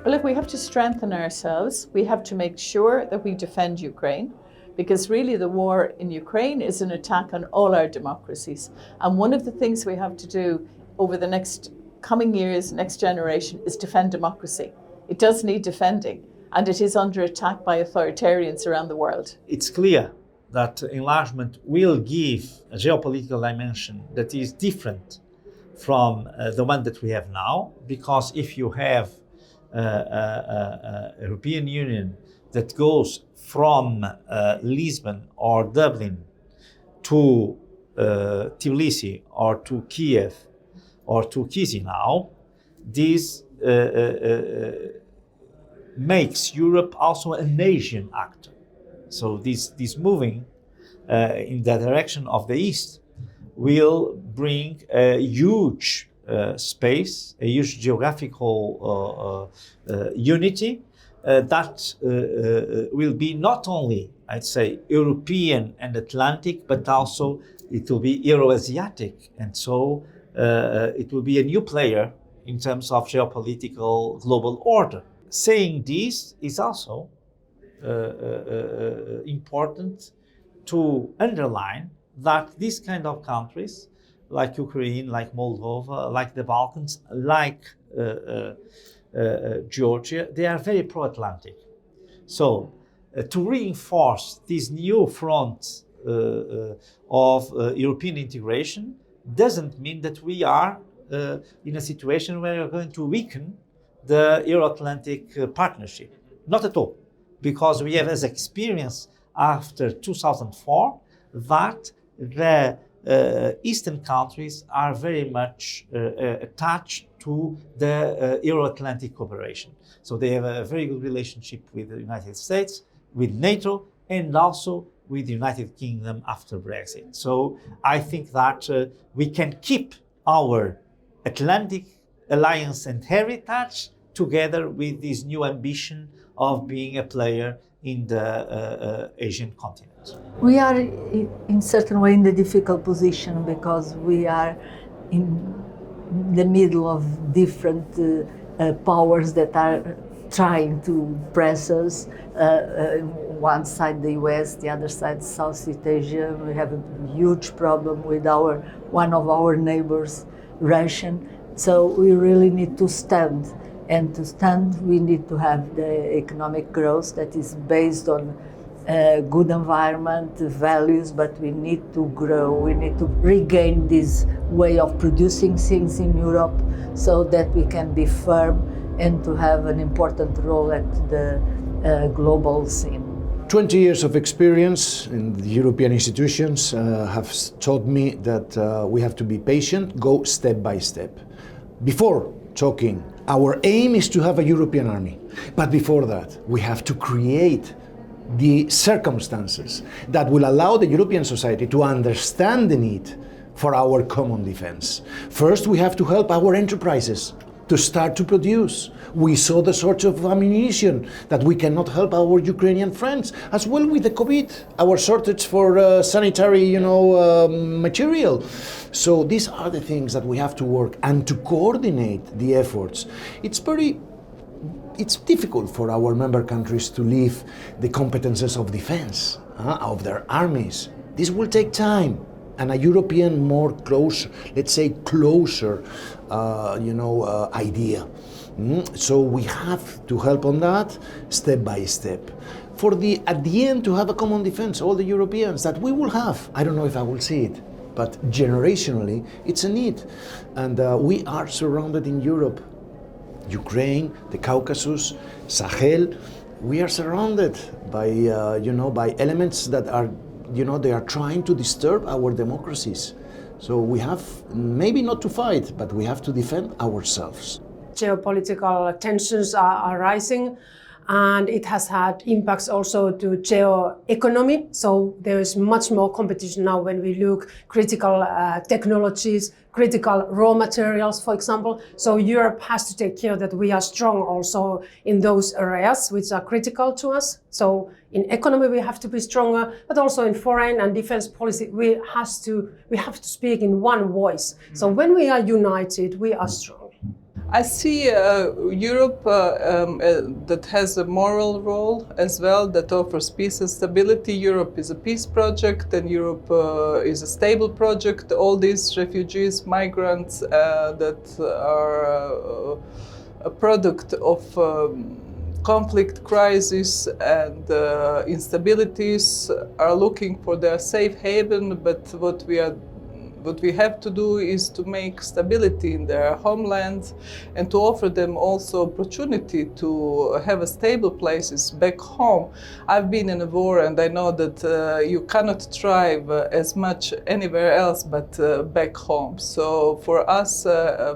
Well, if we have to strengthen ourselves, we have to make sure that we defend Ukraine, because really the war in Ukraine is an attack on all our democracies. And one of the things we have to do over the next coming years, next generation, is defend democracy. It does need defending, and it is under attack by authoritarians around the world. It's clear that enlargement will give a geopolitical dimension that is different from the one that we have now, because if you have a European Union that goes from Lisbon or Dublin to Tbilisi or to Kiev or to Chisinau, this makes Europe also an Asian actor. So this moving in the direction of the East will bring a huge space, a huge geographical unity that will be not only, I'd say, European and Atlantic, but also it will be Euro-Asiatic. And so it will be a new player in terms of geopolitical global order. Saying this is also important to underline that these kind of countries, like Ukraine, like Moldova, like the Balkans, like Georgia, they are very pro-Atlantic. So to reinforce this new front of European integration doesn't mean that we are in a situation where we're going to weaken the Euro-Atlantic partnership. Not at all, because we have as experience after 2004 that the Eastern countries are very much attached to the Euro-Atlantic cooperation. So they have a very good relationship with the United States, with NATO, and also with the United Kingdom after Brexit. So I think that we can keep our Atlantic alliance and heritage together with this new ambition of being a player in the Asian continent. We are in certain way in the difficult position because we are in the middle of different powers that are trying to press us. One side the US, the other side Southeast Asia. We have a huge problem with one of our neighbors, Russia. So we really need to stand. And to stand, we need to have the economic growth that is based on good environment, values, but we need to grow. We need to regain this way of producing things in Europe so that we can be firm and to have an important role at the global scene. 20 years of experience in the European institutions have taught me that we have to be patient, go step by step. Before talking, our aim is to have a European army. But before that, we have to create the circumstances that will allow the European society to understand the need for our common defense. First, we have to help our enterprises to start to produce. We saw the sort of ammunition that we cannot help our Ukrainian friends, as well with the COVID, our shortage for sanitary, material. So these are the things that we have to work and to coordinate the efforts. It's difficult for our member countries to leave the competences of defense, of their armies. This will take time. And a European closer idea. So we have to help on that step by step. At the end to have a common defense, all the Europeans that we will have. I don't know if I will see it, but generationally it's a need. And we are surrounded in Europe. Ukraine, the Caucasus, Sahel, we are surrounded by elements that are they are trying to disturb our democracies. So we have maybe not to fight, but we have to defend ourselves. Geopolitical tensions are rising, and it has had impacts also to geo-economy. So there is much more competition now when we look critical technologies, critical raw materials, for example. So Europe has to take care that we are strong also in those areas which are critical to us. So in economy we have to be stronger, but also in foreign and defense policy we have to speak in one voice. So when we are united, we are strong. I see Europe that has a moral role as well, that offers peace and stability. Europe is a peace project, and Europe is a stable project. All these refugees, migrants that are a product of conflict, crisis, and instabilities are looking for their safe haven. But what we have to do is to make stability in their homeland and to offer them also opportunity to have a stable places back home. I've been in a war, and I know that you cannot thrive as much anywhere else but back home. So for us,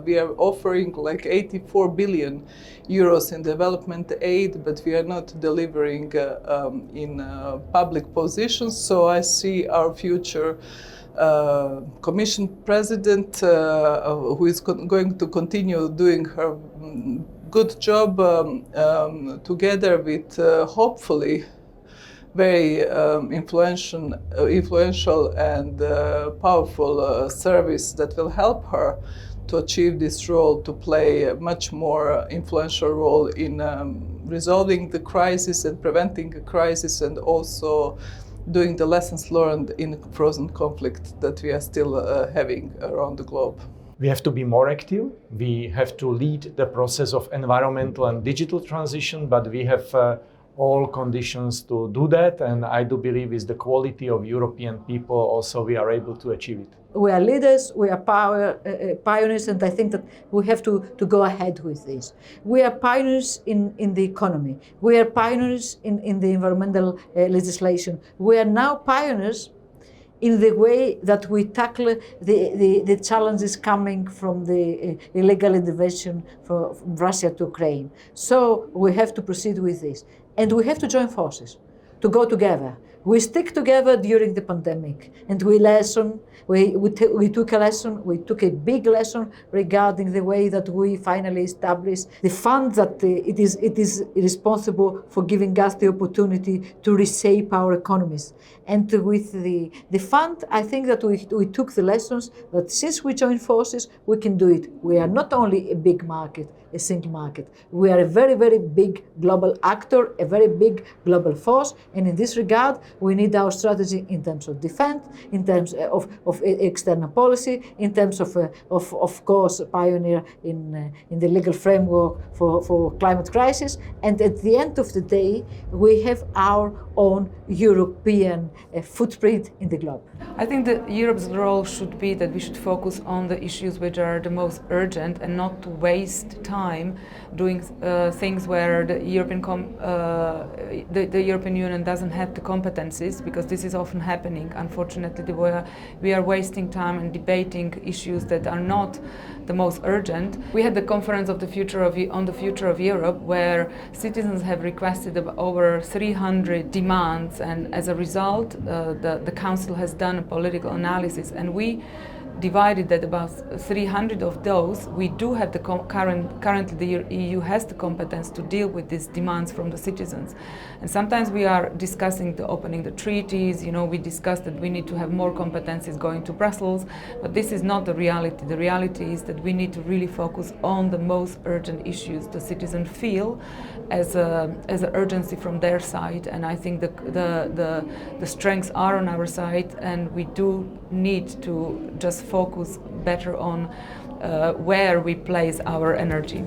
we are offering like 84 billion euros in development aid, but we are not delivering in public positions. So I see our future Commission President, who is going to continue doing her good job together with hopefully very influential and powerful service that will help her to achieve this role, to play a much more influential role in resolving the crisis and preventing a crisis, and also doing the lessons learned in frozen conflict that we are still having around the globe. We have to be more active. We have to lead the process of environmental and digital transition, but we have all conditions to do that, and I do believe with the quality of European people also we are able to achieve it. We are leaders, we are pioneers, and I think that we have to go ahead with this. We are pioneers in the economy. We are pioneers in the environmental legislation. We are now pioneers in the way that we tackle the challenges coming from the illegal invasion from Russia to Ukraine. So we have to proceed with this. And we have to join forces, to go together. We stick together during the pandemic, and we took a lesson, we took a big lesson regarding the way that we finally established the fund that it is responsible for giving us the opportunity to reshape our economies. And with the fund, I think that we took the lessons that since we join forces, we can do it. We are not only a big market, a single market. We are a very, very big global actor, a very big global force, and in this regard, we need our strategy in terms of defense, in terms of external policy, in terms of course, pioneer in the legal framework for climate crisis, and at the end of the day, we have our own European footprint in the globe. I think that Europe's role should be that we should focus on the issues which are the most urgent and not to waste time doing things where the European Union doesn't have the competencies, because this is often happening. Unfortunately, we are wasting time and debating issues that are not the most urgent. We had the conference on the future of Europe, where citizens have requested over 300 demands, and as a result, the Council has done a political analysis, and we divided that about 300 of those. We do have currently the EU has the competence to deal with these demands from the citizens. And sometimes we are discussing opening the treaties, we discussed that we need to have more competencies going to Brussels, but this is not the reality. The reality is that we need to really focus on the most urgent issues the citizens feel as an urgency from their side, and I think the strengths are on our side, and we do need to just focus better on where we place our energy.